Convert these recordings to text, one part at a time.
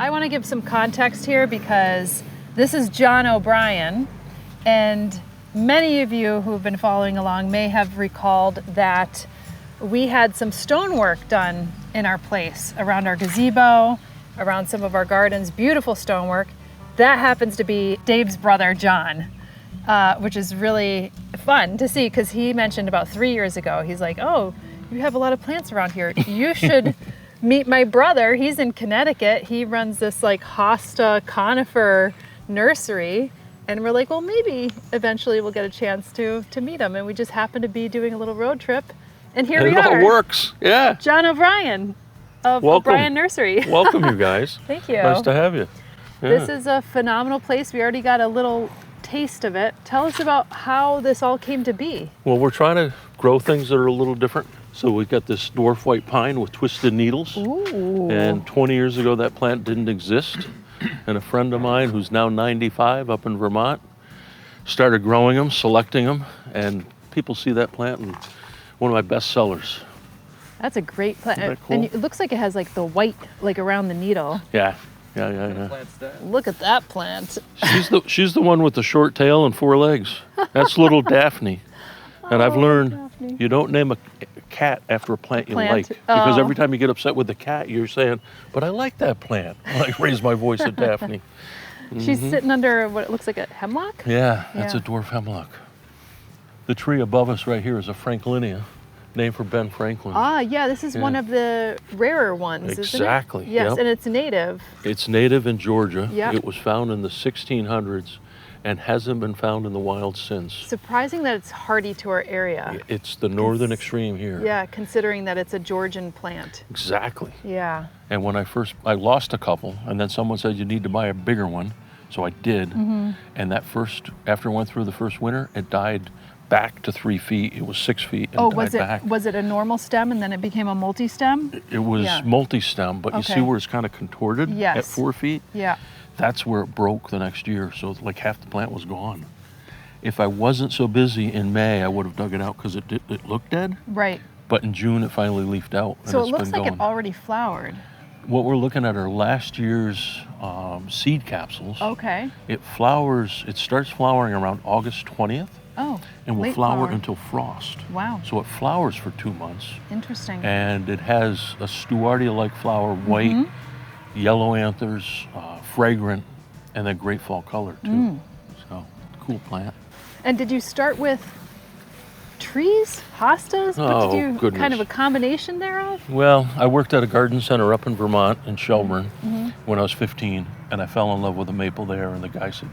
I want to give some context here because this is John O'Brien, and many of you who have been following along may have recalled that we had some stonework done in our place around our gazebo, around some of our gardens, beautiful stonework. That happens to be Dave's brother, John, which is really fun to see because he mentioned about 3 years ago, he's like, oh, you have a lot of plants around here. You should meet my brother. He's in Connecticut. He runs this like hosta conifer nursery. And we're like, well, maybe eventually we'll get a chance to meet him. And we just happened to be doing a little road trip. And here we are. It all works, yeah. John O'Brien of O'Brien Nursery. Welcome, you guys. Thank you. Nice to have you. Yeah. This is a phenomenal place. We already got a little taste of it. Tell us about how this all came to be. Well, we're trying to grow things that are a little different. So we've got this dwarf white pine with twisted needles. Ooh. And 20 years ago, that plant didn't exist. And a friend of mine who's now 95 up in Vermont started growing them, selecting them, and people see that plant and one of my best sellers. That's a great plant. Isn't that cool? And it looks like it has like the white like around the needle. Yeah. Look at that plant. She's the one with the short tail and 4 legs. That's little Daphne. And I've learned Daphne. You don't name a cat after a plant you like. Because every time you get upset with the cat, you're saying, but I like that plant. I raise my voice at Daphne. She's sitting under what looks like a hemlock? Yeah, that's a dwarf hemlock. The tree above us right here is a Franklinia, named for Ben Franklin. Ah, yeah, this is one of the rarer ones, isn't it? Exactly. Yes, yep. and it's native. It's native in Georgia. Yep. It was found in the 1600s and hasn't been found in the wild since. Surprising that it's hardy to our area. It's the northern extreme here. Yeah, considering that it's a Georgian plant. Exactly. Yeah. And when I lost a couple, and then someone said you need to buy a bigger one, so I did. And that after I went through the first winter, it died back to 3 feet. It was 6 feet and died back. Was it a normal stem and then it became a multi-stem? It was multi-stem, but you see where it's kind of contorted at 4 feet? Yeah. That's where it broke the next year, so like half the plant was gone. If I wasn't so busy in May, I would have dug it out because it looked dead. Right. But in June, it finally leafed out. So it looks like it already flowered. What we're looking at are last year's seed capsules. Okay. It starts flowering around August 20th. Oh, and will flower until frost. Wow. So it flowers for 2 months. Interesting. And it has a Stewardia-like flower, white, yellow anthers, fragrant, and then great fall color too. So, cool plant. And did you start with trees, hostas? Oh, what did you, goodness. kind of a combination thereof? Well, I worked at a garden center up in Vermont, in Shelburne, when I was 15, and I fell in love with a maple there, and the guy said,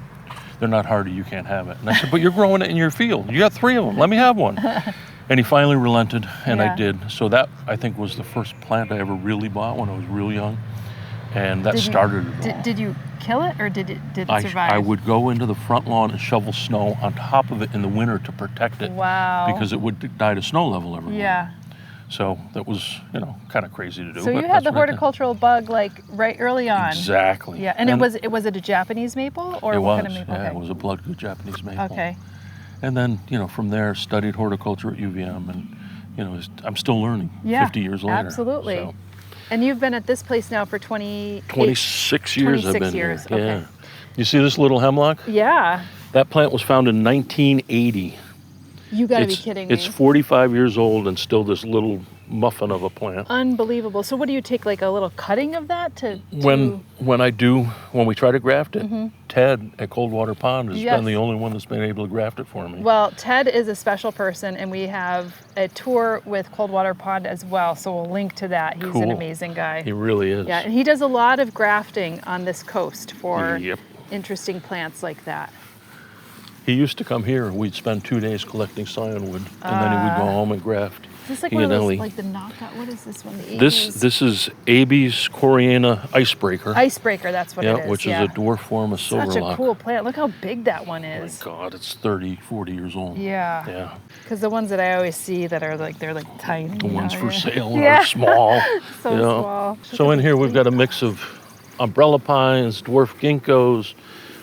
they're not hardy, you can't have it. And I said, but you're growing it in your field. You got 3 of them, let me have one. And he finally relented, and I did. So that, I think, was the first plant I ever really bought when I was real young. And that started it all. Did you kill it, or did it survive? I would go into the front lawn and shovel snow on top of it in the winter to protect it. Wow. Because it would die to snow level every winter. Yeah. So that was, kind of crazy to do. So you had the horticultural bug like right early on. Exactly. Yeah, and was it a Japanese maple or what kind of maple? Yeah, it was a blood-good Japanese maple. Okay. And then, from there, studied horticulture at UVM, and I'm still learning 50 years later. Absolutely. So. And you've been at this place now for 26 years. I've been years. here. Okay. Yeah. You see this little hemlock? Yeah. That plant was found in 1980. You gotta be kidding me. It's 45 years old and still this little muffin of a plant. Unbelievable. So what do you take, like a little cutting of that to... When we try to graft it, Ted at Coldwater Pond has been the only one that's been able to graft it for me. Well, Ted is a special person, and we have a tour with Coldwater Pond as well, so we'll link to that. He's an amazing guy. He really is. Yeah, and he does a lot of grafting on this coast for interesting plants like that. He used to come here. We'd spend 2 days collecting scionwood, and then he would go home and graft. Is this like one of those, like the knockout? What is this one? The This is Abies Coriana Icebreaker. Icebreaker, that's what it is. Which is a dwarf form of silverlock. Such a cool plant. Look how big that one is. Oh my God, it's 30, 40 years old. Yeah. Yeah. Because the ones that I always see that are like, they're like tiny. The ones for sale are small. So small. So in here we've got a mix of umbrella pines, dwarf ginkgos,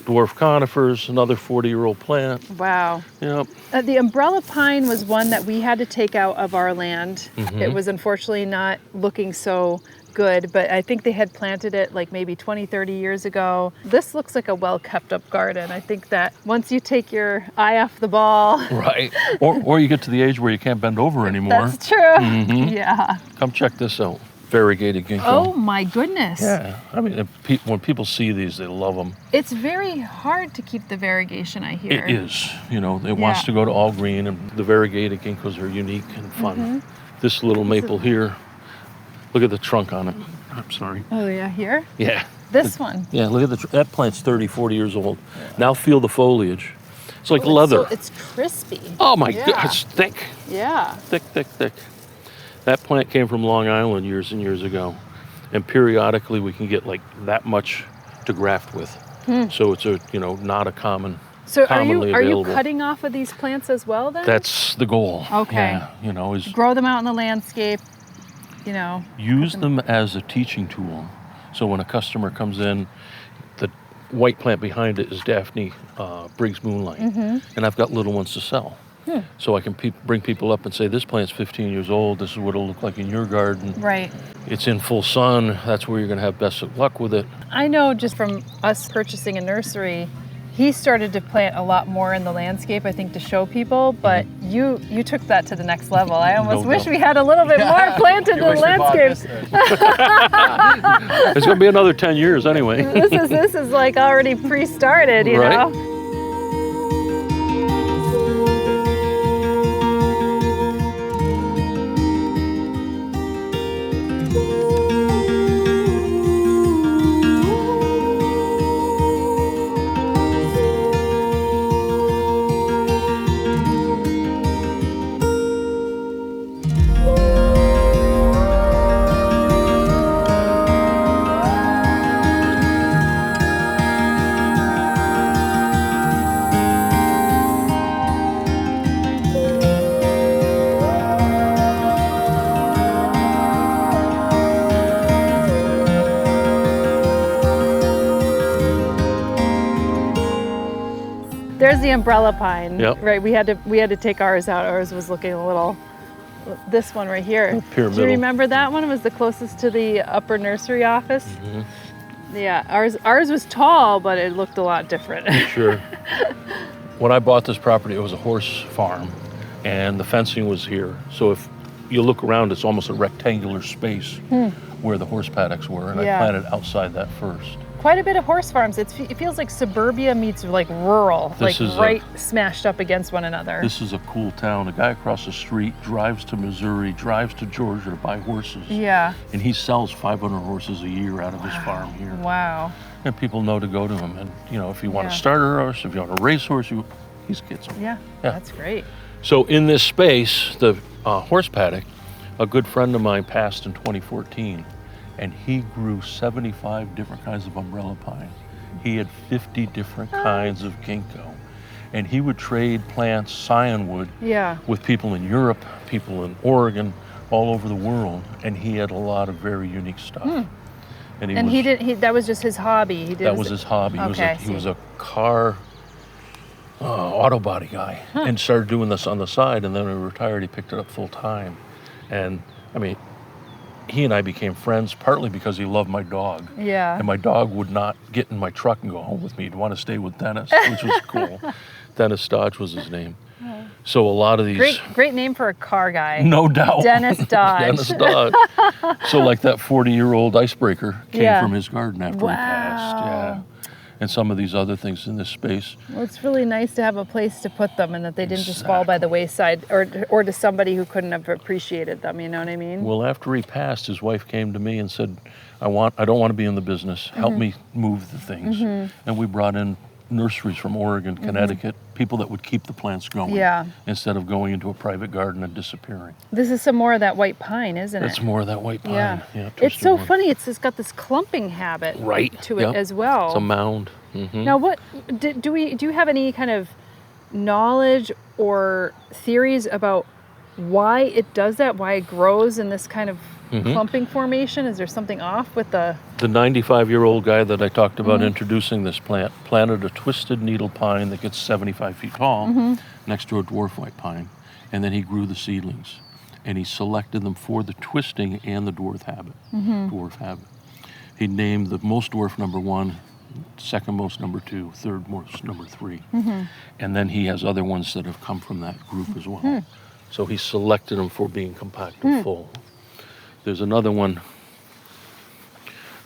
dwarf conifers, another 40-year-old plant. Wow. Yep. The umbrella pine was one that we had to take out of our land. It was unfortunately not looking so good, but I think they had planted it like maybe 20, 30 years ago. This looks like a well-kept up garden. I think that once you take your eye off the ball. Right. Or you get to the age where you can't bend over anymore. That's true. Yeah. Come check this out. Variegated ginkgo. Oh my goodness. Yeah. I mean, when people see these, they love them. It's very hard to keep the variegation, I hear. It is. You know, it wants to go to all green, and the variegated ginkgos are unique and fun. This little maple here, look at the trunk on it. I'm sorry. Oh yeah, here? Yeah. This one. Yeah, look at that plant's 30, 40 years old. Now feel the foliage. It's like leather. It's crispy. Oh my God, it's thick. Yeah. Thick, thick, thick. That plant came from Long Island years and years ago. And periodically we can get like that much to graft with. So it's not a commonly are you available. cutting off of these plants as well then? That's the goal. Okay. Yeah, is grow them out in the landscape, use them as a teaching tool. So when a customer comes in, the white plant behind it is Daphne Briggs Moonlight. And I've got little ones to sell. So I can bring people up and say, this plant's 15 years old. This is what it'll look like in your garden. Right. It's in full sun. That's where you're going to have best of luck with it. I know just from us purchasing a nursery, he started to plant a lot more in the landscape, I think, to show people, but you took that to the next level. I almost wish we had a little bit more planted in the landscape. It's going to be another 10 years anyway. This is like already pre-started, you know? There's the umbrella pine. Yep. Right, we had to take ours out. Ours was looking a little, this one right here. Pyramidal. Do you remember that one? It was the closest to the upper nursery office. Yeah, ours was tall, but it looked a lot different. Sure. When I bought this property, it was a horse farm, and the fencing was here. So if you look around, it's almost a rectangular space where the horse paddocks were, and I planted outside that first. Quite a bit of horse farms. It feels like suburbia meets like rural, right smashed up against one another. This is a cool town. A guy across the street drives to Missouri, drives to Georgia to buy horses. Yeah. And he sells 500 horses a year out of his farm here. Wow. And people know to go to him. And, if you want a starter horse, if you want a racehorse, he gets them. Yeah, that's great. So in this space, the horse paddock, a good friend of mine passed in 2014. And he grew 75 different kinds of umbrella pine. He had 50 different kinds of ginkgo. And he would trade plants, scionwood, with people in Europe, people in Oregon, all over the world. And he had a lot of very unique stuff. And that was just his hobby. That was his hobby. He was a car auto body guy and started doing this on the side. And then when he retired, he picked it up full time. And he and I became friends partly because he loved my dog. Yeah. And my dog would not get in my truck and go home with me. He'd want to stay with Dennis, which was cool. Dennis Dodge was his name. So a lot of these... Great name for a car guy. No doubt. Dennis Dodge. Dennis Dodge. So like that 40-year-old icebreaker came from his garden after he passed. Yeah. And some of these other things in this space. Well, it's really nice to have a place to put them and that they didn't just fall by the wayside or to somebody who couldn't have appreciated them, you know what I mean? Well, after he passed, his wife came to me and said, I don't want to be in the business. Help me move the things. And we brought in nurseries from Oregon, Connecticut, people that would keep the plants going instead of going into a private garden and disappearing. This is some more of that white pine, isn't it? It's more of that white pine. Yeah, it's so funny. It's got this clumping habit to it as well. It's a mound. Now, what do you have any kind of knowledge or theories about why it does that, why it grows in this kind of clumping formation? Is there something off with the... The 95-year-old guy that I talked about introducing this plant planted a twisted needle pine that gets 75 feet tall next to a dwarf white pine, and then he grew the seedlings, and he selected them for the twisting and the dwarf habit. He named the most dwarf number 1, second most number 2, third most number 3, and then he has other ones that have come from that group as well. So he selected them for being compact and full. There's another one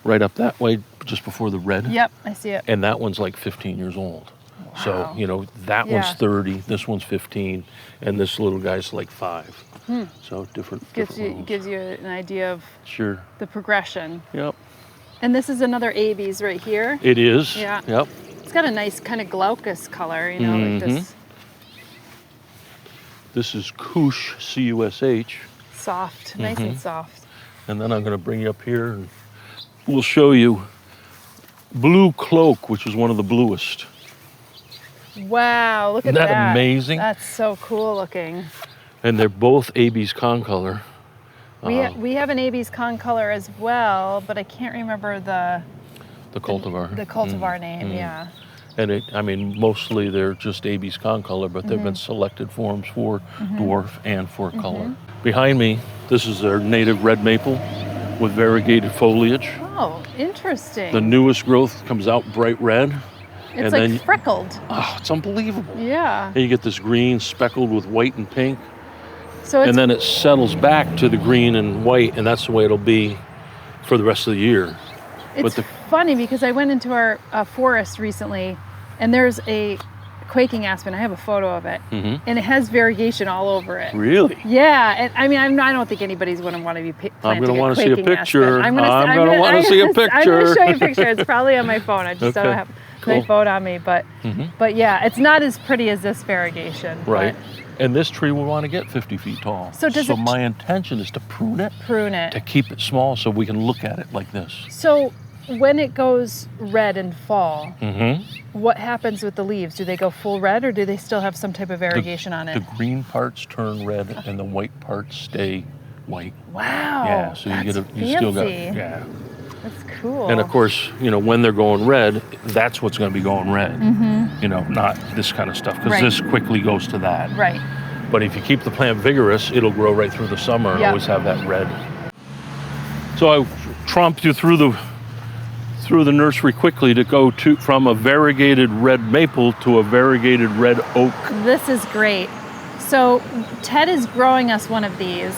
right up that way, just before the red. Yep, I see it. And that one's like 15 years old. Wow. So, you know, that one's 30, this one's 15, and this little guy's like 5. So different Gives levels. you an idea of Sure. the progression. Yep. And this is another ABs right here. It is. Yeah. Yep. It's got a nice kind of glaucous color, you know, like this This is Cush, C-U-S-H. soft, nice and soft. And then I'm going to bring you up here and we'll show you Blue Cloak, which is one of the bluest. Wow, look at Isn't that. that amazing? That's so cool looking. And they're both AB's concolor. We have an AB's concolor as well, but I can't remember the cultivar. The cultivar name, yeah. And I mean, mostly they're just AB's concolor, but they've been selected forms for dwarf and for color. Behind me, this is their native red maple with variegated foliage. Oh, interesting. The newest growth comes out bright red. It's and like then, freckled. Oh, it's unbelievable. Yeah. And you get this green speckled with white and pink. So it's, And then it settles back to the green and white, and that's the way it'll be for the rest of the year. it's funny because I went into our forest recently, and there's a quaking aspen. I have a photo of it, and it has variegation all over it. Really? Yeah, and I mean, I don't think anybody's going to want to be planting I'm going to want to quaking see a picture. aspen. I'm going to want to see a picture. I'm going to show you a picture. It's probably on my phone. I just don't Okay. have Cool. my phone on me, but yeah, it's not as pretty as this variegation. Right. but And this tree will want to get 50 feet tall. So does it- my intention is to prune it, prune it. to keep it small so we can look at it like this. So when it goes red in fall, Mm-hmm. what happens with the leaves? Do they go full red, or do they still have some type of variegation on it? The green parts turn red and the white parts stay white. Wow. Yeah, so you that's still got, fancy. yeah. That's cool. And of course, you know, when they're going red, that's what's going to be going red. You know, not this kind of stuff, because Right. this quickly goes to that. Right. But if you keep the plant vigorous, it'll grow right through the summer and Yep. always have that red. So I tromped you through the nursery quickly to go from a variegated red maple to a variegated red oak. This is great. So Ted is growing us one of these,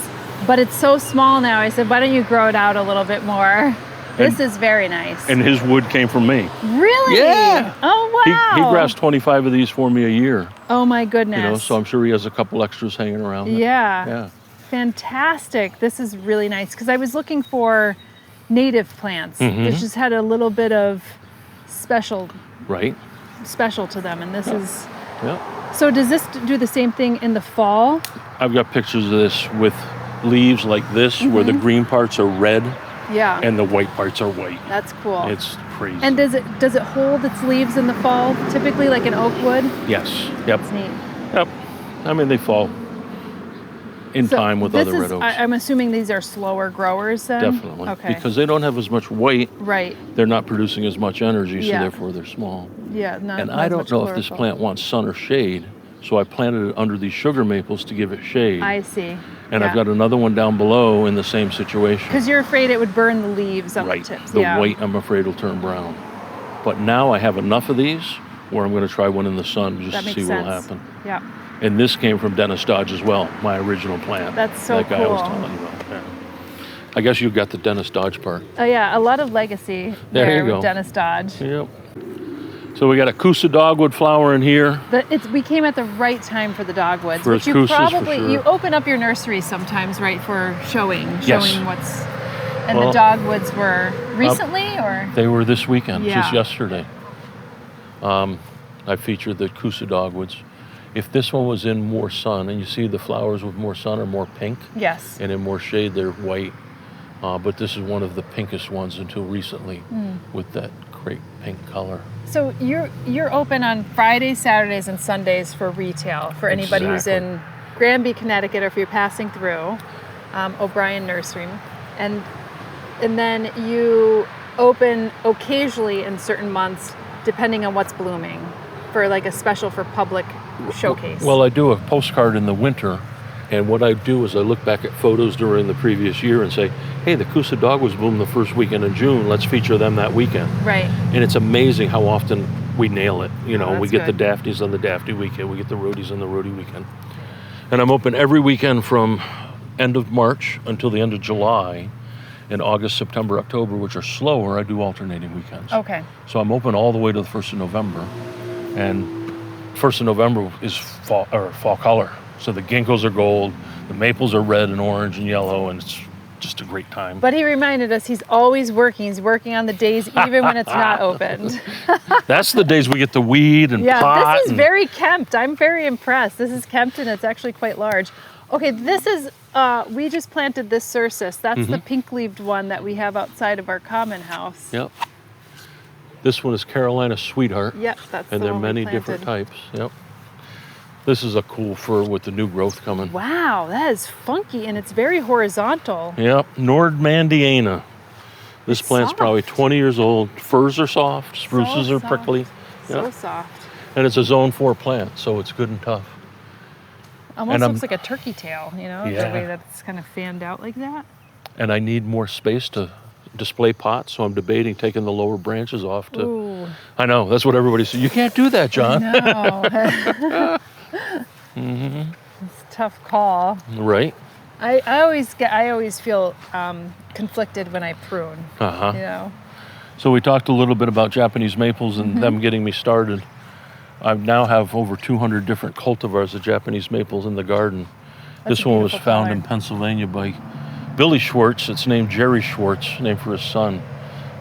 but it's so small now. I said, why don't you grow it out a little bit more? This is very nice. And his wood came from me. Really? Yeah. Oh, wow. He grafts 25 of these for me a year. Oh, my goodness. You know, so I'm sure he has a couple extras hanging around. Yeah. Yeah. Fantastic. This is really nice because I was looking for native plants that just had a little bit of special Right. to them, and this is... Yeah. So does this do the same thing in the fall? I've got pictures of this with leaves like this, where the green parts are red Yeah. and the white parts are white. That's cool. It's crazy. And does it hold its leaves in the fall, typically like an oak would? Yes. Yep. It's neat. Yep. I mean, they fall in So time with this other is- red oaks. I'm assuming these are slower growers then? Definitely. Okay. Because they don't have as much weight, Right. they're not producing as much energy, so Yeah. therefore they're small. Yeah. Not, And not I as don't much know if this chlorophyll. plant wants sun or shade, so I planted it under these sugar maples to give it shade. I see. And I've got another one down below in the same situation. Because you're afraid it would burn the leaves on Right. the tips. The yeah. white, I'm afraid, will turn brown. But now I have enough of these where I'm going to try one in the sun just That to makes see sense. what will happen. Yeah. And this came from Dennis Dodge as well, my original plant. That's so that guy I was cool. telling you about. Yeah. I guess you got the Dennis Dodge part. Oh yeah, a lot of legacy There you with go. Dennis Dodge. Yep. So we got a Coosa dogwood flower in here. We came at the right time for the dogwoods. For But you Cousas, for probably sure. you open up your nursery sometimes, right, for showing Yes. what's. And Well, the dogwoods were recently, or They were this weekend, Yeah. just yesterday. I featured the Coosa dogwoods. If this one was in more sun, and you see the flowers with more sun are more pink, yes, and in more shade they're white. But this is one of the pinkest ones until recently with that great pink color. so you're open on Fridays, Saturdays, and Sundays for retail for anybody who's Exactly. in Granby, Connecticut, or if you're passing through, O'Brien Nursery. And then you open occasionally in certain months, depending on what's blooming, for like a special for public showcase. Well, I do a postcard in the winter, and what I do is I look back at photos during the previous year and say, hey, the Coosa dogwoods bloom the first weekend in June. Let's feature them that weekend. Right. And it's amazing how often we nail it. You know, we get good. the Daphnes on the Daphne weekend. We get the Rhodies on the Rhodie weekend. And I'm open every weekend from end of March until the end of July. In August, September, October, which are slower, I do alternating weekends. Okay. So I'm open all the way to the 1st of November. And 1st of November is fall color. So the ginkgos are gold, the maples are red and orange and yellow, and it's just a great time. But he reminded us he's always working. He's working on the days even when it's not opened. That's the days we get to weed and pot. This is very kempt. I'm very impressed. This is kempt and it's actually quite large. Okay, this is, we just planted this cercis. That's the pink-leaved one that we have outside of our common house. Yep. This one is Carolina Sweetheart. Yep, that's and the there are one we many planted. different types. Yep. This is a cool fir with the new growth coming. Wow, that is funky and it's very horizontal. Yep, Nordmandiana. This plant's soft. probably 20 years old. Firs are soft, spruces are soft. prickly. So Yep. soft. And it's a zone 4 plant, so it's good and tough. Almost And I'm- looks like a turkey tail, you know, Yeah. the way that's kind of fanned out like that. And I need more space to display pots, so I'm debating taking the lower branches off to. Ooh. I know, that's what everybody says. You can't do that, John. No. It's a tough call. Right? I always feel conflicted when I prune. Uh-huh. You know. So we talked a little bit about Japanese maples and them getting me started. I now have over 200 different cultivars of Japanese maples in the garden. That's This a one was beautiful found color. in Pennsylvania by Billy Schwartz. It's named Jerry Schwartz, named for his son.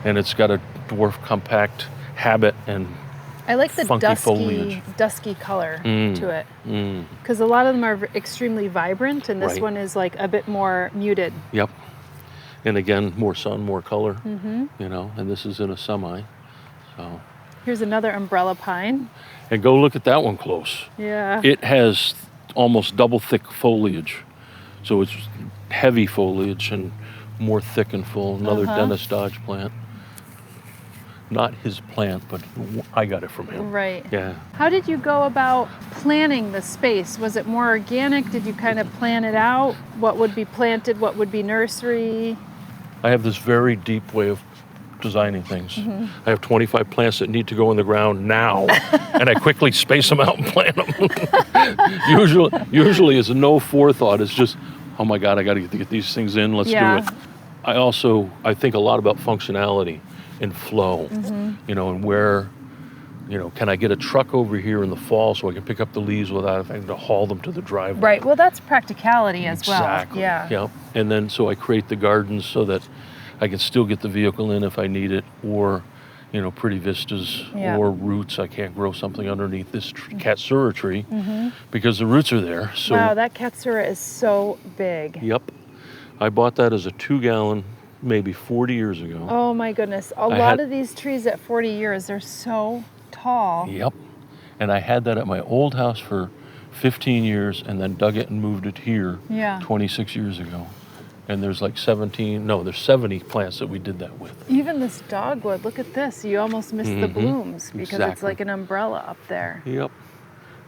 And it's got a dwarf compact habit and I like the funky foliage. dusky color to it. Because a lot of them are extremely vibrant, and this Right. one is like a bit more muted. Yep. And again, more sun, more color, you know, and this is in a semi. So, Here's another umbrella pine. and go look at that one close. Yeah. It has almost double thick foliage. So it's heavy foliage and more thick and full. Another Dennis Dodge plant. Not his plant, but I got it from him. Right. Yeah. How did you go about planning the space? Was it more organic? Did you kind of plan it out? What would be planted? What would be nursery? I have this very deep way of designing things. I have 25 plants that need to go in the ground now, and I quickly space them out and plant them. usually it's no forethought. It's just, oh my God, I got to get these things in. Let's do it. I think a lot about functionality and flow, you know, and where, you know, can I get a truck over here in the fall so I can pick up the leaves without having to haul them to the driveway? Right. Well, that's practicality as Exactly. well. Yeah. Yep. And then so I create the gardens so that I can still get the vehicle in if I need it, or, you know, pretty vistas Yeah. or roots. I can't grow something underneath this Katsura tree because the roots are there. So, Wow, that Katsura is so big. yep. I bought that as a 2-gallon maybe 40 years ago. Oh my goodness. A lot of these trees at 40 years, they're so tall. Yep. And I had that at my old house for 15 years and then dug it and moved it here Yeah. 26 years ago. And there's like 70 plants that we did that with. Even this dogwood, look at this. You almost missed the blooms because it's Exactly. like an umbrella up there. Yep.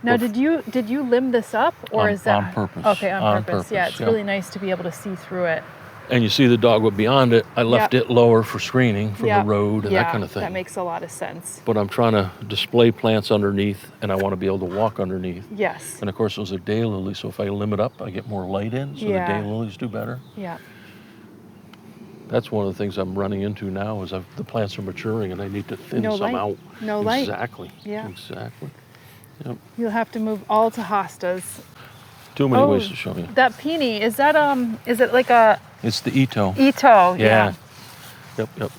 Now, Well, did you limb this up, or on- is that on purpose. Okay, on On purpose. Yeah, purpose, it's yeah. really nice to be able to see through it. And you see the dogwood beyond it. I left Yep. it lower for screening from Yeah. the road and Yeah, that kind of thing. that makes a lot of sense. But I'm trying to display plants underneath, and I want to be able to walk underneath. Yes. And of course, those are daylilies, so if I limb it up, I get more light in, so Yeah. the daylilies do better. Yeah. That's one of the things I'm running into now is the plants are maturing, and I need to thin No some light. out. No light. Exactly. Yeah. Exactly. Yep. You'll have to move all to hostas. Too many ways to show you. That peony, is it like a It's the Ito. Ito? Yeah. Yep. Yep.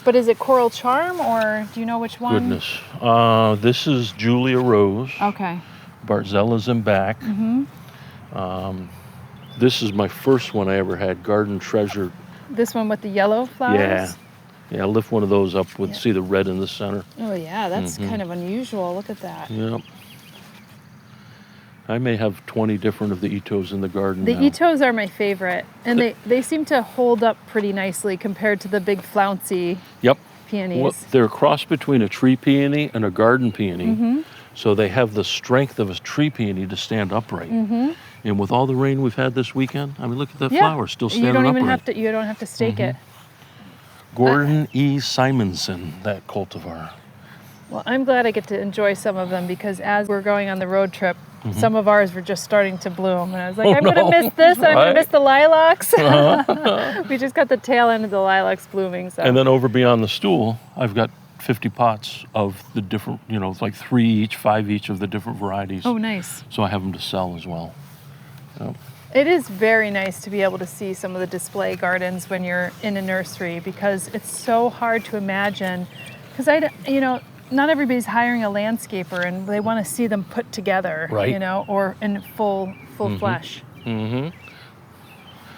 But is it Coral Charm, or do you know which one? Goodness. This is Julia Rose. Okay. Barzella's in back. This is my first one I ever had, Garden Treasure. This one with the yellow flowers? Yeah. Yeah, I lift one of those up with, Yeah. see the red in the center. Oh yeah, that's kind of unusual. Look at that. Yep. I may have 20 different of the Itos in the garden The now. Itos are my favorite, and they seem to hold up pretty nicely compared to the big flouncy Yep. peonies. Well, they're a cross between a tree peony and a garden peony. So they have the strength of a tree peony to stand upright. And with all the rain we've had this weekend, I mean, look at that flower still standing you don't upright. even have to. You don't have to stake it. Gordon E. Simonson, that cultivar. Well, I'm glad I get to enjoy some of them because as we're going on the road trip, some of ours were just starting to bloom. And I was like, I'm going to miss this. I'm going to miss the lilacs. We just got the tail end of the lilacs blooming. So. And then over beyond the stool, I've got 50 pots of the different, you know, like 3 each, 5 each of the different varieties. Oh, nice. So I have them to sell as well. Yep. It is very nice to be able to see some of the display gardens when you're in a nursery because it's so hard to imagine. Because not everybody's hiring a landscaper and they want to see them put together, right. you know, or in full flesh.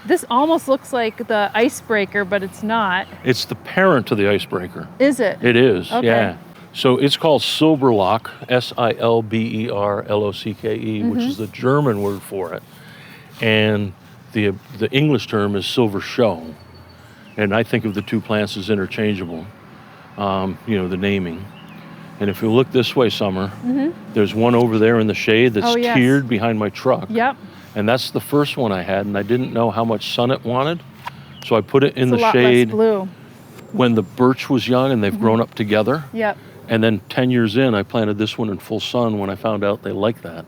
This almost looks like the icebreaker, but it's not. It's the parent to the icebreaker. Is it? It is, Okay. yeah. So it's called Silberlock, Silberlocke, which is the German word for it. And the English term is silver show. And I think of the two plants as interchangeable, the naming. And if you look this way, Summer, there's one over there in the shade that's tiered behind my truck. Yep. And that's the first one I had, and I didn't know how much sun it wanted. So I put it in It's the a lot shade less blue. when the birch was young and they've grown up together. Yep. And then 10 years in, I planted this one in full sun when I found out they like that.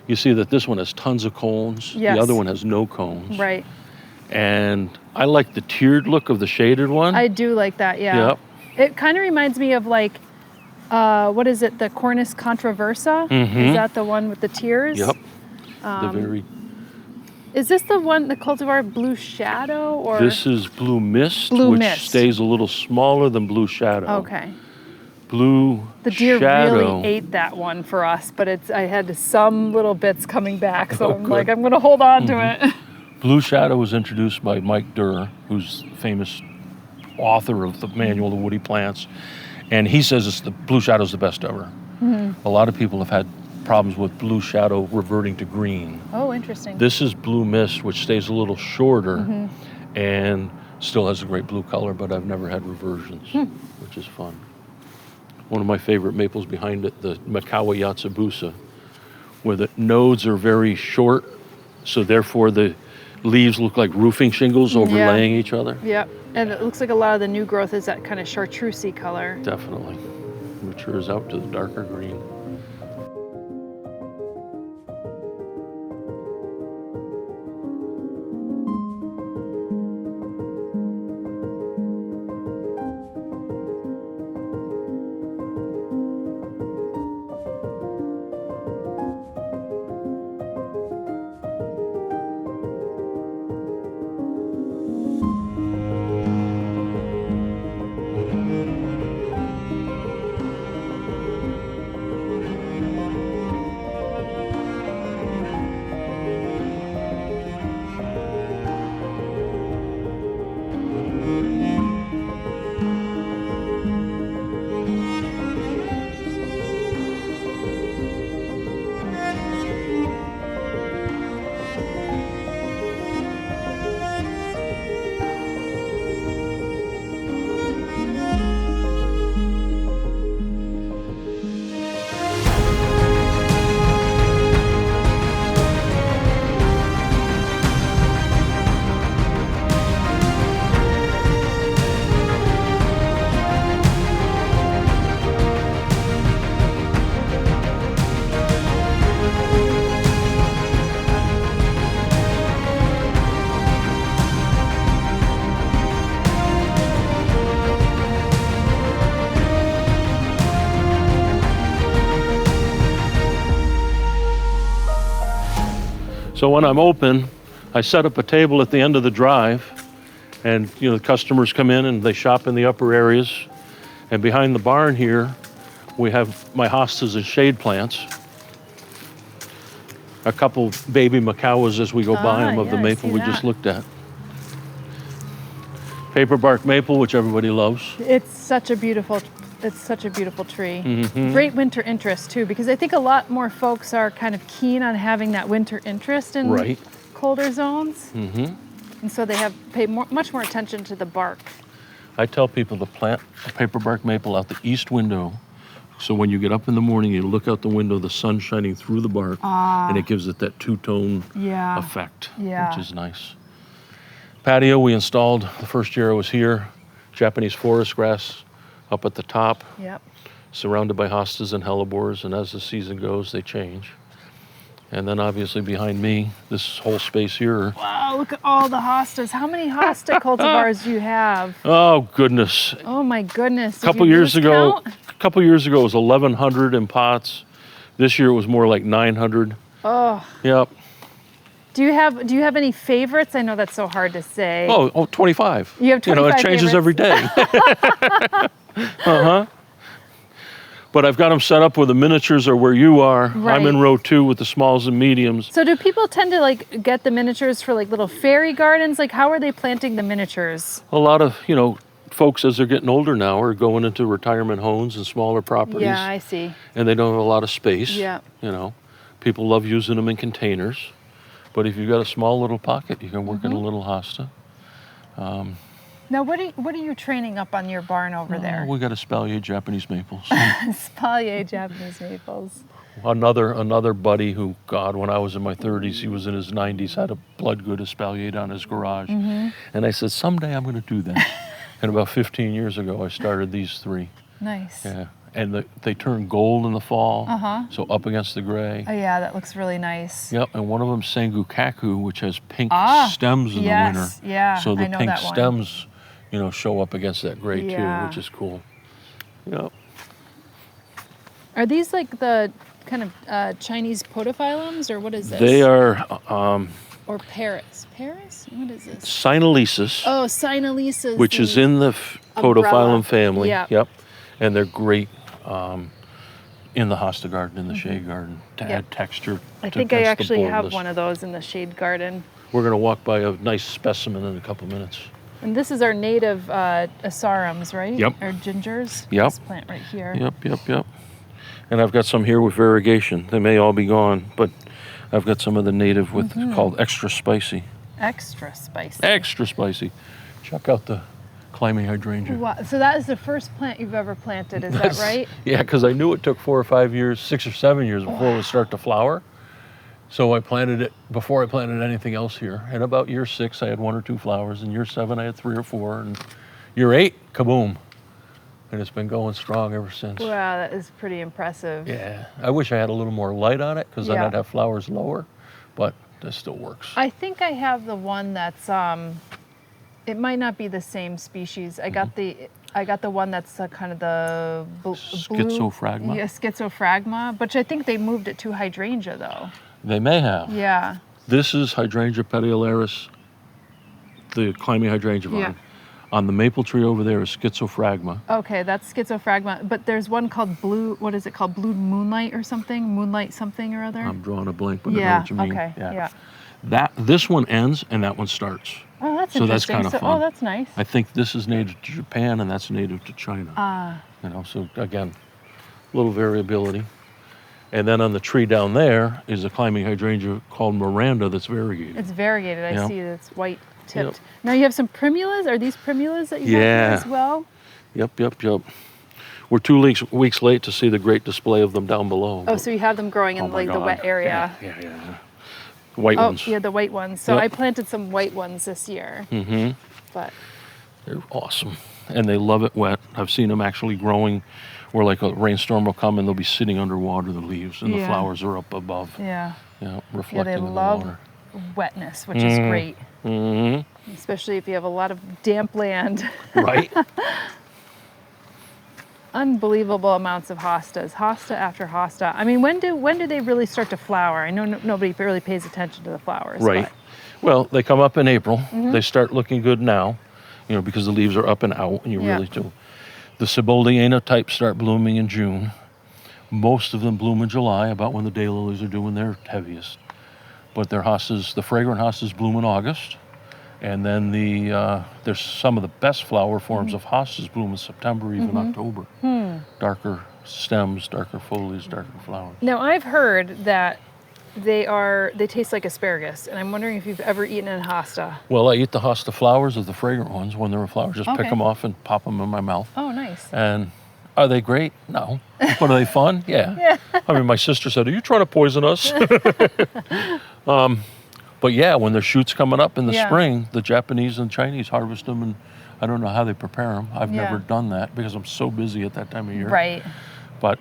You see that this one has tons of cones. Yes. The other one has no cones. Right. And I like the tiered look of the shaded one. I do like that, yeah. Yep. It kind of reminds me of like, what is it, the Cornus controversa? Is that the one with the tiers? Yep. The very... Is this the one, the cultivar Blue Shadow? Or This is Blue Mist, Blue which Mist. stays a little smaller than Blue Shadow. Okay. Blue The deer Shadow. really ate that one for us, but I had some little bits coming back, so I'm good. like, I'm going to hold on to it. Blue Shadow was introduced by Mike Durr, who's the famous author of the Manual of Woody Plants, and he says Blue Shadow's the best ever. A lot of people have had problems with Blue Shadow reverting to green. Oh, interesting. This is Blue Mist, which stays a little shorter and still has a great blue color, but I've never had reversions, which is fun. One of my favorite maples behind it, the Makawa Yatsubusa, where the nodes are very short, so therefore the leaves look like roofing shingles overlaying each other. Yep. And it looks like a lot of the new growth is that kind of chartreusey color. Definitely. Matures out to the darker green. So when I'm open, I set up a table at the end of the drive, and the customers come in and they shop in the upper areas. And behind the barn here, we have my hostas and shade plants. A couple baby macawas as we go by them of the maple we just looked at. Paper bark maple, which everybody loves. It's such a beautiful It's such a beautiful tree. Mm-hmm. Great winter interest too, because I think a lot more folks are kind of keen on having that winter interest in Right. colder zones. Mm-hmm. And so they pay much more attention to the bark. I tell people to plant a paperbark maple out the east window. So when you get up in the morning, you look out the window, the sun's shining through the bark, and it gives it that two-tone effect, which is nice. Patio, we installed the first year I was here, Japanese forest grass up at the top, surrounded by hostas and hellebores, and as the season goes, they change. And then obviously behind me, this whole space here. Wow, look at all the hostas. How many hosta cultivars do you have? Oh, goodness. Oh, my goodness. A couple years ago, it was 1,100 in pots. This year it was more like 900. Oh. Yep. Do you have any favorites? I know that's so hard to say. Oh, 25. You have 25 it changes favorites. every day. But I've got them set up where the miniatures are where you are. Right. I'm in row 2 with the smalls and mediums. So do people tend to like get the miniatures for like little fairy gardens? Like how are they planting the miniatures? A lot of, folks as they're getting older now are going into retirement homes and smaller properties. Yeah, I see. And they don't have a lot of space. Yeah. People love using them in containers. But if you've got a small little pocket, you can work in a little hosta. Now, what are you training up on your barn over there? We got espalier Japanese maples. Espalier Japanese maples. Another buddy who, God, when I was in my 30s, he was in his 90s, had a blood good espalier down his garage. And I said, someday I'm going to do that. And about 15 years ago, I started these 3. Nice. Yeah. And they turn gold in the fall, so up against the gray. Oh, yeah, that looks really nice. Yep, and one of them Sengukaku, which has pink stems in the winter. Yeah, so the I know pink that one. stems, show up against that gray too, which is cool. Yep. Are these like the kind of Chinese podophyllums, or what is this? They are... or Paris? Paris? What is this? Sinalesis. Oh, Sinalesis. Which is in the podophyllum family. Yeah. Yep. And they're great in the hosta garden, in the shade garden, to add texture. I think I actually have one of those in the shade garden. We're going to walk by a nice specimen in a couple minutes. And this is our native asarums, right? Yep. Our gingers. Yep. This plant right here. Yep. And I've got some here with variegation. They may all be gone, but I've got some of the native with called extra spicy. Extra spicy. Extra spicy. Check out the climbing hydrangea. Wow. So that is the first plant you've ever planted, is that right? Yeah, because I knew it took 4 or 5 years, 6 or 7 years before it would start to flower. So I planted it before I planted anything else here. And about year 6, I had 1 or 2 flowers. And year 7, I had 3 or 4. And year 8, kaboom. And it's been going strong ever since. Wow, that is pretty impressive. Yeah. I wish I had a little more light on it, because then I'd have flowers lower. But that still works. I think I have the one that's, it might not be the same species. I got the one that's kind of the Schizophragma? Yeah, schizophragma, but I think they moved it to hydrangea though. They may have. Yeah. This is Hydrangea petiolaris, the climbing hydrangea vine. Yeah. On the maple tree over there is schizophragma. Okay, that's schizophragma, but there's one called blue, what is it called? Blue moonlight or something? Moonlight something or other? I'm drawing a blank, but I know what you mean. Okay, yeah. This one ends and that one starts. Oh, that's so interesting. That's kind of fun. Oh, that's nice. I think this is native to Japan and that's native to China. So again, a little variability. And then on the tree down there is a climbing hydrangea called Miranda that's variegated. It's variegated. I see it's white tipped. Yep. Now you have some primulas. Are these primulas that you have as well? Yep. We're 2 weeks late to see the great display of them down below. Oh, so you have them growing in the wet area. Yeah. White ones. Yeah, the white ones. So I planted some white ones this year. But they're awesome. And they love it wet. I've seen them actually growing where like a rainstorm will come and they'll be sitting underwater, the leaves, and the flowers are up above. Yeah. Reflecting in the love water. Wetness, which is great. Especially if you have a lot of damp land. Right. Unbelievable amounts of hostas, hosta after hosta. I mean, when do they really start to flower? I know nobody really pays attention to the flowers. Right. Well, they come up in April. They start looking good now, because the leaves are up and out, and you really do. The Siboldiana types start blooming in June. Most of them bloom in July, about when the daylilies are doing their heaviest. But their hostas, the fragrant hostas, bloom in August. And then there's some of the best flower forms of hostas bloom in September, even October. Darker stems, darker foliage, darker flowers. Now I've heard that they taste like asparagus, and I'm wondering if you've ever eaten a hosta. Well, I eat the hosta flowers of the fragrant ones when they're in flowers. Just pick them off and pop them in my mouth. Oh, nice. And are they great? No. But are they fun? Yeah. I mean, my sister said, "Are you trying to poison us?" But yeah, when their shoots coming up in the spring, the Japanese and Chinese harvest them, and I don't know how they prepare them. I've never done that because I'm so busy at that time of year. Right. But,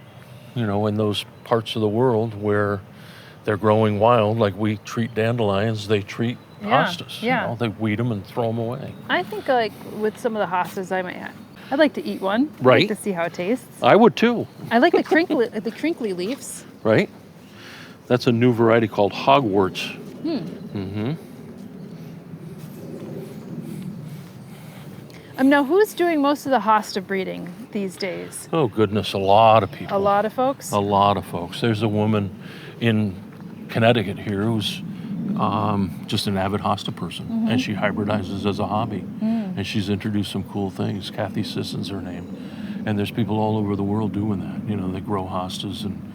you know, in those parts of the world where they're growing wild, like we treat dandelions, they treat hostas. Yeah. You know, they weed them and throw them away. I think like with some of the hostas, I'd like to eat one. Right. I'd like to see how it tastes. I would too. I like the crinkly leaves. Right? That's a new variety called Hogwarts. Now, who's doing most of the hosta breeding these days? Oh, goodness, a lot of people. A lot of folks? A lot of folks. There's a woman in Connecticut here who's just an avid hosta person, and she hybridizes as a hobby. And she's introduced some cool things. Kathy Sisson's her name. And there's people all over the world doing that. You know, they grow hostas. And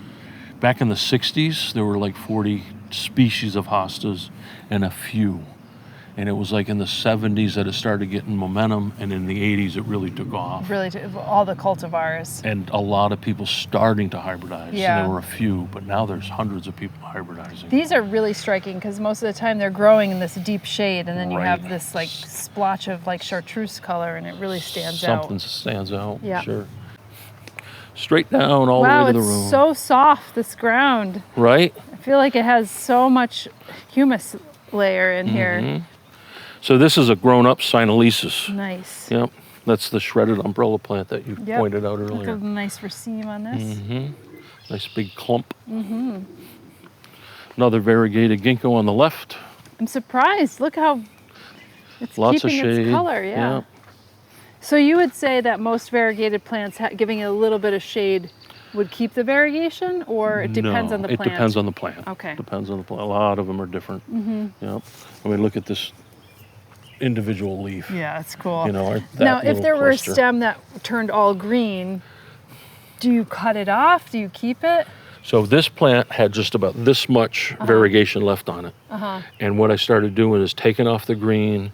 back in the 60s, there were like 40 species of hostas and a few. And it was like in the 70s that it started getting momentum, and in the 80s it really took off. Really, all the cultivars. And a lot of people starting to hybridize. Yeah. And there were a few, but now there's hundreds of people hybridizing. These are really striking because most of the time they're growing in this deep shade, and then you have this like splotch of like chartreuse color, and it really stands out. Something stands out, yeah. Sure. Straight down all the way to the room. Wow, it's so soft, this ground. Right? I feel like it has so much humus layer in here. So this is a grown-up Sinalesis. Nice. Yep. That's the shredded umbrella plant that you pointed out earlier. Look at the nice raceme on this. Nice big clump. Another variegated ginkgo on the left. I'm surprised. Look how it's Lots keeping of shade. its color. Yeah. So you would say that most variegated plants giving it a little bit of shade would keep the variegation, or it depends on the plant? It depends on the plant. Okay. Depends on the plant. A lot of them are different. Yep. I mean, look at this individual leaf. Yeah, it's cool. You know, now, if there were a cluster. stem that turned all green, do you cut it off? Do you keep it? So this plant had just about this much variegation left on it. And what I started doing is taking off the green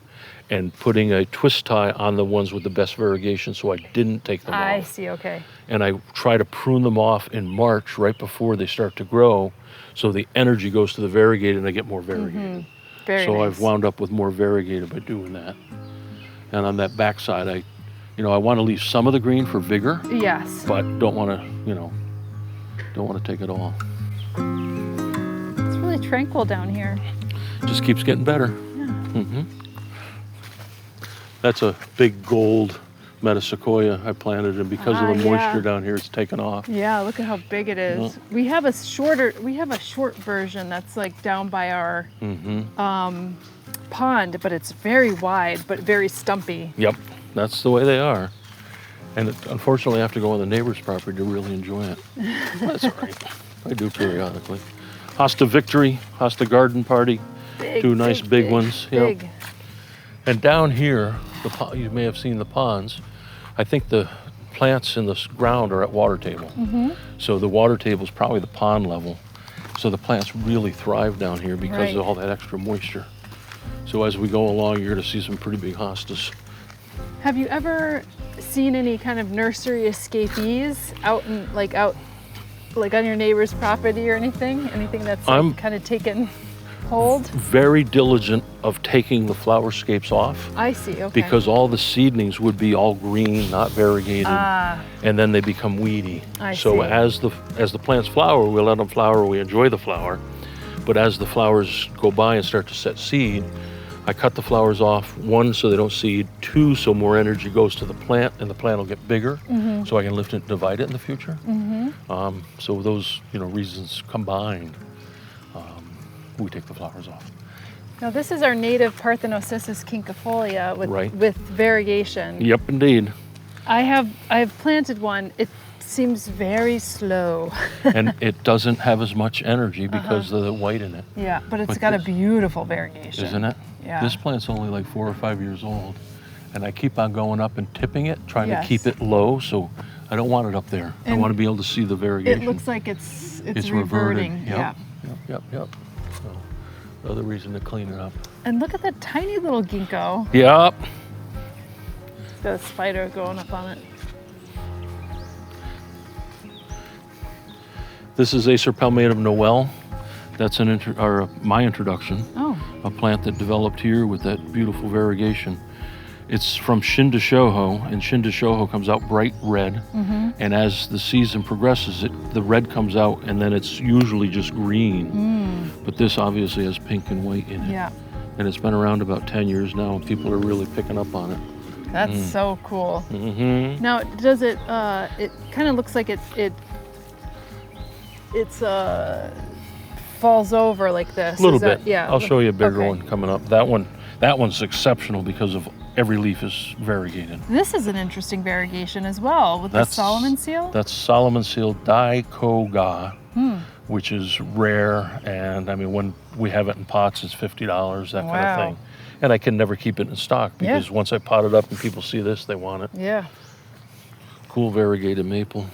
and putting a twist tie on the ones with the best variegation, so I didn't take them off. I see, okay. And I try to prune them off in March, right before they start to grow, so the energy goes to the variegated and I get more variegated. Very So nice. I've wound up with more variegated by doing that. And on that back side, I want to leave some of the green for vigor, Yes. but don't want to take it all. It's really tranquil down here. Just keeps getting better. Yeah. That's a big gold metasequoia I planted, and because of the moisture down here, it's taken off. Yeah, look at how big it is. Yeah. We have a short version that's like down by our pond, but it's very wide, but very stumpy. Yep, that's the way they are. And unfortunately, I have to go on the neighbor's property to really enjoy it. That's all right. I do periodically. Hosta Victory, Hosta Garden Party, two nice big ones. Yep. Big. And down here, you may have seen the ponds. I think the plants in the ground are at water table. So the water table is probably the pond level. So the plants really thrive down here because of all that extra moisture. So as we go along, you're going to see some pretty big hostas. Have you ever seen any kind of nursery escapees out on your neighbor's property or anything? Anything that's kind of taken hold? Very diligent of taking the flowerscapes off. I see, okay. Because all the seedlings would be all green, not variegated, and then they become weedy. I so see. as the plants flower, we let them flower, we enjoy the flower. But as the flowers go by and start to set seed, I cut the flowers off, one, so they don't seed, two, so more energy goes to the plant and the plant will get bigger, so I can lift it and divide it in the future. So those reasons combined, we take the flowers off. Now this is our native Parthenocissus quinquefolia with variegation. Yep, indeed. I have planted one. It seems very slow. And it doesn't have as much energy because of the white in it. Yeah, but it's got a beautiful variegation. Isn't it? Yeah. This plant's only like 4 or 5 years old, and I keep on going up and tipping it, trying to Yes. keep it low, so I don't want it up there. I And want to be able to see the variegation. It looks like it's reverted. reverting. Yep. Yeah. Yep. So, another reason to clean it up. And look at that tiny little ginkgo. Yep. It's got a spider going up on it. This is Acer palmatum Noel. That's my introduction. Oh. A plant that developed here with that beautiful variegation. It's from Shindashoho, and Shindashoho comes out bright red. Mm-hmm. And as the season progresses, the red comes out, and then it's usually just green. But this obviously has pink and white in it. Yeah. And it's been around about 10 years now, and people are really picking up on it. That's so cool. Mm-hmm. Now, does it? It kind of looks like it's falls over like this. A little Is that- bit. Yeah. I'll show you a bigger Okay. one coming up. That one's exceptional because of every leaf is variegated. This is an interesting variegation as well with the Solomon seal. That's Solomon seal Daikoga, which is rare, and I mean when we have it in pots, it's $50, that kind of thing. And I can never keep it in stock because once I pot it up and people see this, they want it. Yeah. Cool variegated maple.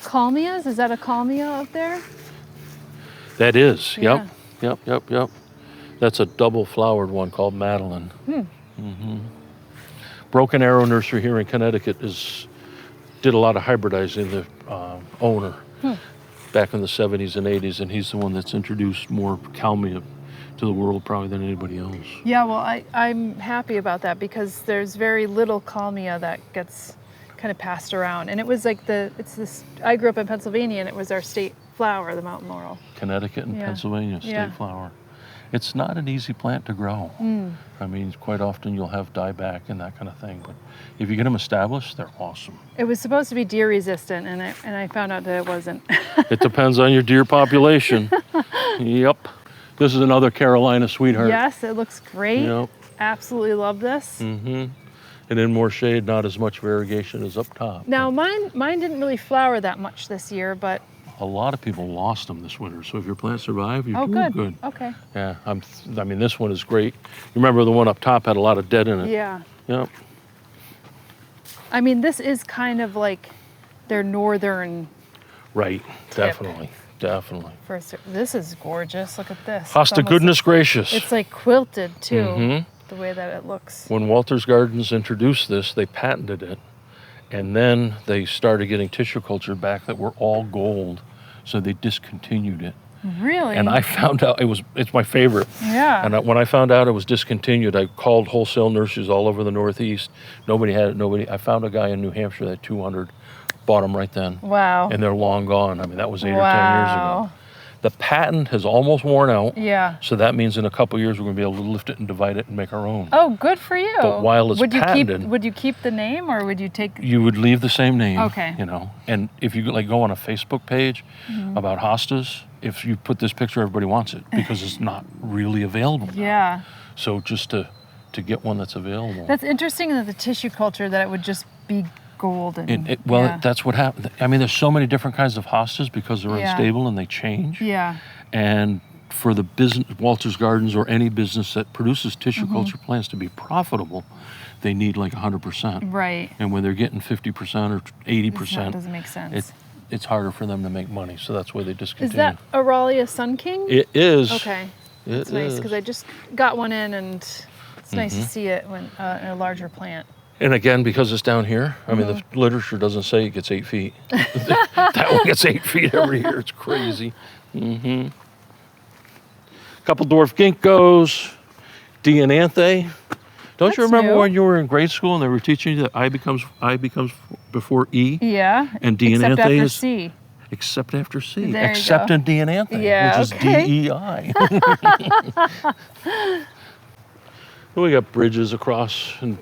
Kalmias? Is that a kalmia up there? That is. Yeah. Yep. That's a double flowered one called Madeline. Broken Arrow Nursery here in Connecticut did a lot of hybridizing. The owner back in the 70s and 80s, and he's the one that's introduced more kalmia to the world probably than anybody else. Yeah, well, I'm happy about that because there's very little kalmia that gets kind of passed around. And it was like I grew up in Pennsylvania, and it was our state flower, the mountain laurel. Connecticut and Pennsylvania, state flower. It's not an easy plant to grow. I mean, quite often you'll have dieback and that kind of thing, but if you get them established, they're awesome. It was supposed to be deer resistant, and I found out that it wasn't. It depends on your deer population. Yep. This is another Carolina sweetheart. Yes, it looks great. Yep. Absolutely love this. And in more shade, not as much variegation as up top. Now, mine didn't really flower that much this year, but A lot of people lost them this winter, so if your plants survive, you're good. good. Okay. Yeah, I mean, this one is great. You remember the one up top had a lot of dead in it. Yeah. Yep. I mean, this is kind of like their northern. Right. Tip. Definitely. This is gorgeous. Look at this. Hosta, goodness gracious. It's like quilted too, the way that it looks. When Walters Gardens introduced this, they patented it, and then they started getting tissue culture back that were all gold, so they discontinued it. Really? And I found out it's my favorite. Yeah. And when I found out it was discontinued, I called wholesale nurseries all over the Northeast. Nobody had it. I found a guy in New Hampshire that had 200, bought them right then. Wow. And they're long gone. I mean, that was 8 or 10 years ago. The patent has almost worn out. Yeah. So that means in a couple of years we're going to be able to lift it and divide it and make our own. Oh, good for you. But while it's patented, would you keep the name, or would you take? You would leave the same name. Okay. You know, and if you like go on a Facebook page about hostas, if you put this picture, everybody wants it because it's not really available now. Yeah. So just to get one that's available. That's interesting that the tissue culture, that it would just be golden. That's what happened. I mean, there's so many different kinds of hostas because they're unstable and they change. Yeah. And for the business, Walters Gardens or any business that produces tissue culture plants to be profitable, they need like 100%. Right. And when they're getting 50% or 80%, That doesn't make sense. it's harder for them to make money. So that's why they discontinue. Is that Aurelia Sun King? It is. Okay. It's It nice is. because I just got one in, and it's nice to see it when in a larger plant. And again, because it's down here, I mean, the literature doesn't say it gets 8 feet. That one gets 8 feet every year. It's crazy. Couple dwarf ginkgos, Diananthe. Don't you That's remember new. when you were in grade school and they were teaching you that I becomes before E? Yeah. And Except Diananthe after is C. except after C. There you Except go. in Diananthe, Yeah, which okay. is DEI. We got bridges across, and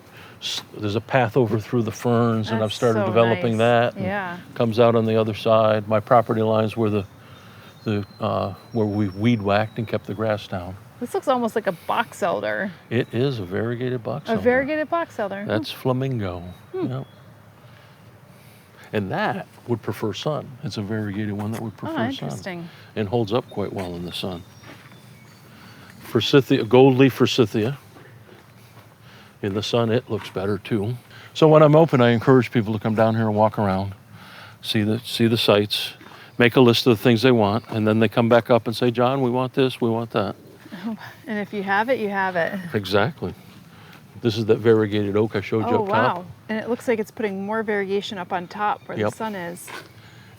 there's a path over through the ferns, and I've That's started so developing nice. that. and Yeah. Comes out on the other side. My property lines were where we weed whacked and kept the grass down. This looks almost like a box elder. It is a variegated box A elder. variegated box elder. That's flamingo. Yep. And that would prefer sun. It's a variegated one that would prefer sun. Interesting. And holds up quite well in the sun. Forsythia, gold leaf forsythia. In the sun, it looks better too. So when I'm open, I encourage people to come down here and walk around, see the sights, make a list of the things they want, and then they come back up and say, John, we want this, we want that. And if you have it, you have it. Exactly. This is that variegated oak I showed you up top. Oh, wow. And it looks like it's putting more variegation up on top where the sun is.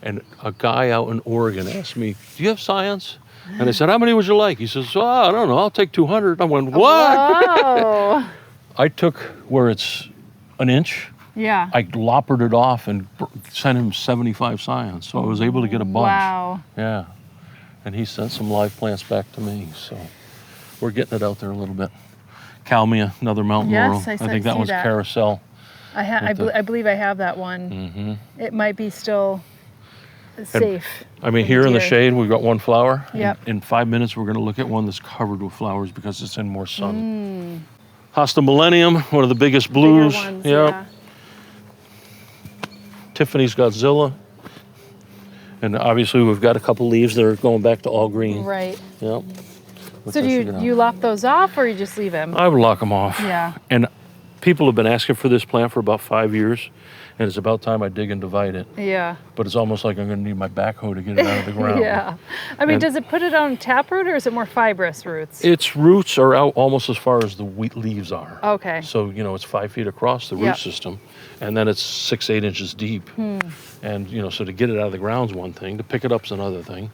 And a guy out in Oregon asked me, do you have science? And I said, how many would you like? He says, oh, I don't know, I'll take 200. I went, what? Whoa. I took where it's an inch. Yeah. I loppered it off and sent him 75 science. So I was able to get a bunch. Wow. Yeah. And he sent some live plants back to me. So we're getting it out there a little bit. Calmia, another mountain laurel. I think that one's carousel. I believe I have that one. Mm-hmm. It might be still safe. I mean, here in the shade, we've got one flower. Yep. In 5 minutes, we're going to look at one that's covered with flowers because it's in more sun. Hosta Millennium, one of the biggest blues. Bigger ones, yep. yeah. Tiffany's Godzilla. And obviously, we've got a couple leaves that are going back to all green. Right. Yep. So do you lop those off or you just leave them? I would lock them off. Yeah. And people have been asking for this plant for about 5 years, and it's about time I dig and divide it. Yeah. But it's almost like I'm going to need my backhoe to get it out of the ground. Yeah. I mean, does it put it on taproot or is it more fibrous roots? Its roots are out almost as far as the wheat leaves are. Okay. So, it's 5 feet across the root system, and then it's 6-8 inches deep. And, so to get it out of the ground is one thing, to pick it up is another thing,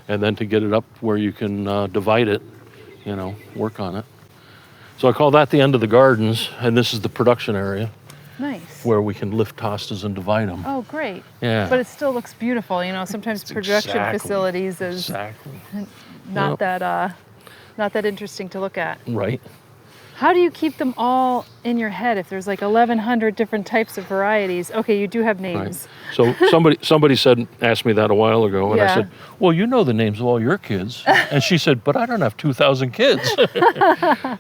and then to get it up where you can divide it, work on it. So I call that the end of the gardens, and this is the production area. Nice. Where we can lift hostas and divide them. Oh, great. Yeah. But it still looks beautiful. Sometimes production facilities is not that interesting to look at. Right. How do you keep them all in your head if there's like 1,100 different types of varieties? Okay, you do have names. Right. So somebody asked me that a while ago, and I said, well, you know the names of all your kids. And she said, but I don't have 2,000 kids.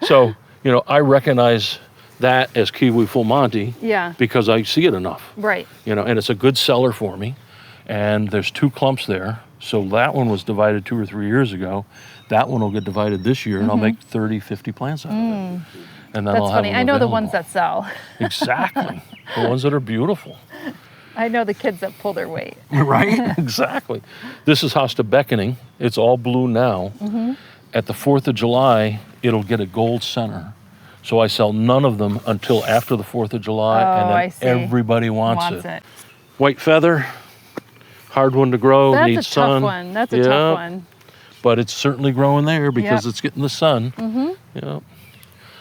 So, I recognize that as Kiwi Full Monty because I see it enough. Right. And it's a good seller for me. And there's 2 clumps there. So that one was divided 2 or 3 years ago. That one will get divided this year, and I'll make 30, 50 plants out of it. And then That's I'll have funny. them I know the available. ones that sell. Exactly. The ones that are beautiful. I know the kids that pull their weight. Right? Exactly. This is Hosta Beckoning. It's all blue now. At the 4th of July, it'll get a gold center. So I sell none of them until after the 4th of July, and then everybody wants it. White feather, hard one to grow, needs sun. That's a tough one. But it's certainly growing there because it's getting the sun.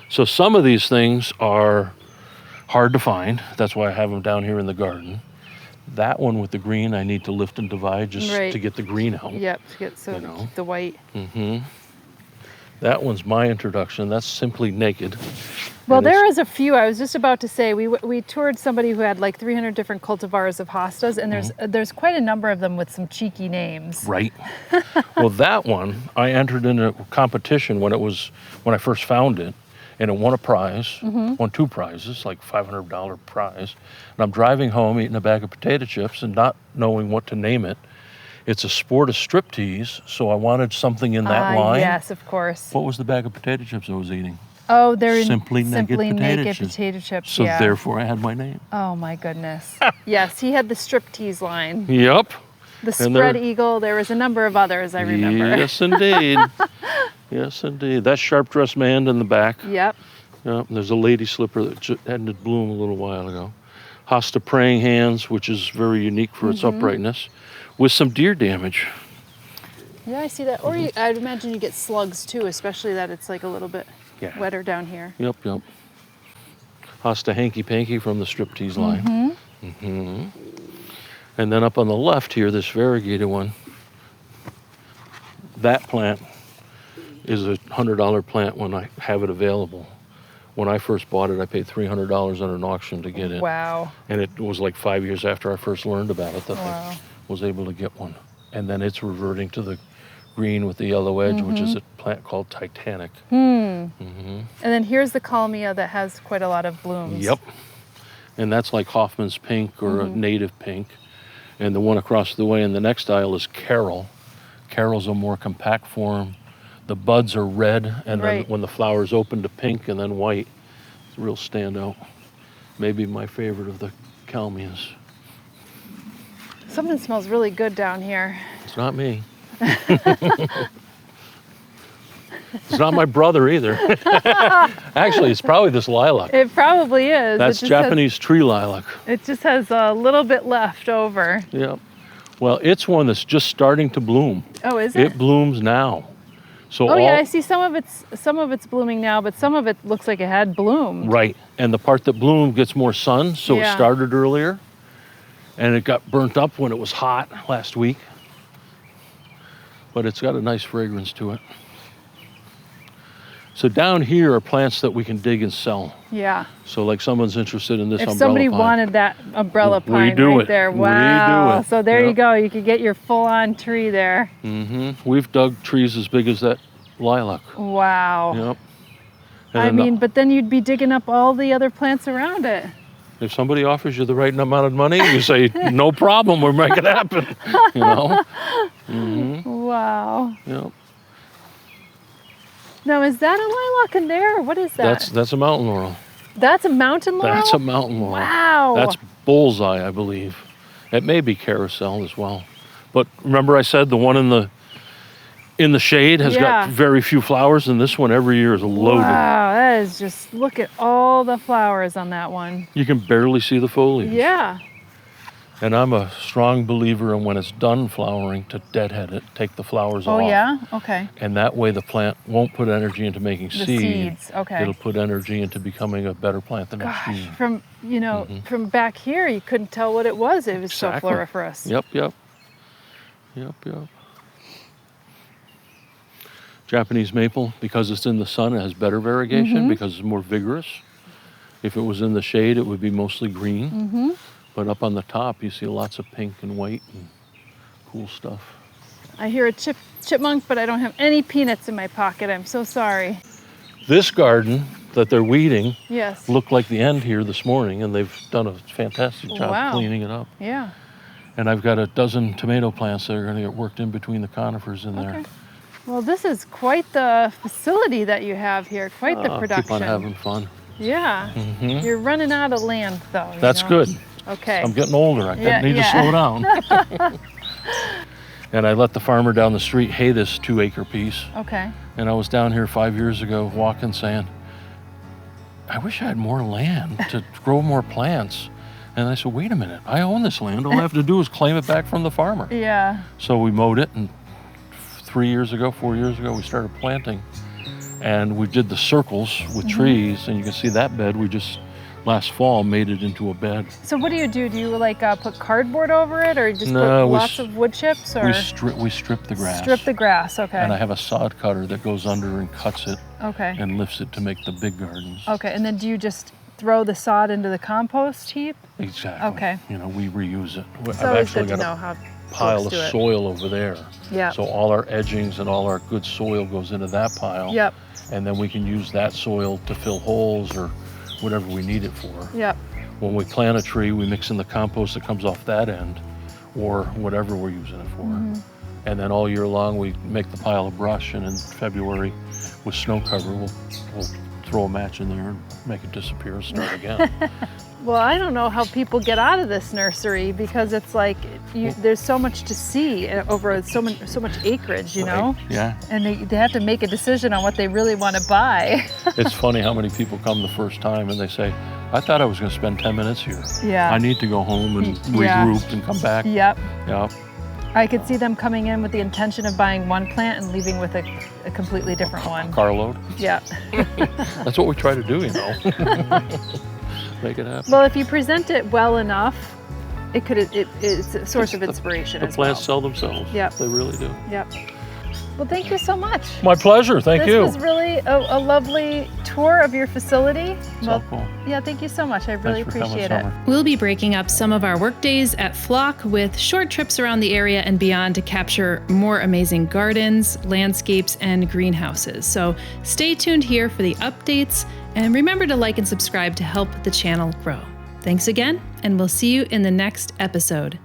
So some of these things are hard to find. That's why I have them down here in the garden. That one with the green, I need to lift and divide just to get the green out. Yep, to get keep the white. That one's my introduction. That's simply naked. Well, there is a few. I was just about to say, we toured somebody who had like 300 different cultivars of hostas, and there's quite a number of them with some cheeky names. Right. Well, that one, I entered in a competition when I first found it, and it won a prize, won 2 prizes, like $500 prize. And I'm driving home eating a bag of potato chips and not knowing what to name it. It's a sport of striptease, so I wanted something in that line. Yes, of course. What was the bag of potato chips I was eating? Oh, they're Simply Naked potato chips. So therefore I had my name. Oh my goodness. Yes, he had the striptease line. Yep. The spread eagle. There was a number of others I remember. Yes, indeed. Yes, indeed. That's sharp dressed man in the back. Yep. Yep. There's a lady slipper that ended to bloom a little while ago. Hosta praying hands, which is very unique for its uprightness, with some deer damage. Yeah, I see that. Or I'd imagine you get slugs too, especially that it's like a little bit wetter down here. Yep. Hosta hanky panky from the striptease line. And then up on the left here, this variegated one. That plant is a $100 plant when I have it available. When I first bought it, I paid $300 on an auction to get it. Wow. And it was like 5 years after I first learned about it that I was able to get one. And then it's reverting to the green with the yellow edge, which is a plant called Titanic. And then here's the Calmia that has quite a lot of blooms. Yep. And that's like Hoffman's pink or a native pink. And the one across the way in the next aisle is Carol. Carol's a more compact form. The buds are red, and then when the flowers open to pink and then white, It's a real standout. Maybe my favorite of the Kalmias. Something smells really good down here. It's not me. It's not my brother either. Actually, it's probably this lilac. It probably is. That's Japanese tree lilac. It just has a little bit left over. Yep. Well, it's one that's just starting to bloom. Oh, is it? It blooms now. So yeah, I see some of it's blooming now, but some of it looks like it had bloomed. Right. And the part that bloomed gets more sun, so it started earlier. And it got burnt up when it was hot last week. But it's got a nice fragrance to it. So down here are plants that we can dig and sell. Yeah. So like someone's interested in this umbrella If somebody pine. wanted that umbrella pine Redo right it. there. Wow. Redo it. So there you go. You could get your full-on tree there. Mm-hmm. We've dug trees as big as that lilac. Wow. Yep. I mean, but then you'd be digging up all the other plants around it. If somebody offers you the right amount of money, you say, no problem, we'll make it happen. You know? Mm-hmm. Wow. Yep. Now, is that a lilac in there, or what is that? That's a mountain laurel. That's a mountain laurel? That's a mountain laurel. Wow. That's bullseye, I believe. It may be carousel as well. But remember I said the one in the shade has got very few flowers, and this one every year is loaded. Wow, that is just, look at all the flowers on that one. You can barely see the foliage. Yeah. And I'm a strong believer in when it's done flowering to deadhead it, take the flowers off. Oh yeah? Okay. And that way the plant won't put energy into making The seed. seeds, okay. It'll put energy into becoming a better plant the next year. From, from back here, you couldn't tell what it was. It was so floriferous. Yep. Japanese maple, because it's in the sun, it has better variegation because it's more vigorous. If it was in the shade, it would be mostly green. But up on the top, you see lots of pink and white and cool stuff. I hear a chipmunk, but I don't have any peanuts in my pocket. I'm so sorry. This garden that they're weeding looked like the end here this morning, and they've done a fantastic job cleaning it up. Yeah. And I've got a dozen tomato plants that are going to get worked in between the conifers in there. Well, this is quite the facility that you have here, quite the production. Keep on having fun. Yeah. You're running out of land, though. That's good. Okay. I'm getting older. I need to slow down. And I let the farmer down the street hay this 2-acre piece. Okay. And I was down here 5 years ago walking saying, I wish I had more land to grow more plants. And I said, wait a minute, I own this land. All I have to do is claim it back from the farmer. Yeah. So we mowed it, and 4 years ago, we started planting. And we did the circles with trees, and you can see that bed we just last fall made it into a bed. So what do? Do you like put cardboard over it, or just put lots of wood chips? Or? We strip the grass. Strip the grass, okay. And I have a sod cutter that goes under and cuts it Okay. and lifts it to make the big gardens. Okay, and then do you just throw the sod into the compost heap? Exactly. Okay. You know, we reuse it. It's I've always actually good to got know how a pile of soil over there. Yeah. So all our edgings and all our good soil goes into that pile. Yep. And then we can use that soil to fill holes or whatever we need it for. Yep. When we plant a tree, we mix in the compost that comes off that end or whatever we're using it for. And then all year long, we make the pile of brush, and in February, with snow cover, we'll throw a match in there and make it disappear and start again. Well, I don't know how people get out of this nursery, because it's like there's so much to see over so much acreage, you know? Yeah. And they have to make a decision on what they really want to buy. It's funny how many people come the first time and they say, I thought I was going to spend 10 minutes here. Yeah. I need to go home and regroup and come back. Yep. Yep. I could see them coming in with the intention of buying one plant and leaving with a completely different one. Carload. Yeah. That's what we try to do, you know. Make it happen. Well, if you present it well enough, it's a source of inspiration as well. The plants sell themselves. Yep. They really do. Yep. Well, thank you so much. My pleasure. Thank you. This was really a lovely tour of your facility. So cool. Yeah, thank you so much. I really appreciate it. Summer. We'll be breaking up some of our work days at Flock with short trips around the area and beyond to capture more amazing gardens, landscapes, and greenhouses. So stay tuned here for the updates, and remember to like and subscribe to help the channel grow. Thanks again, and we'll see you in the next episode.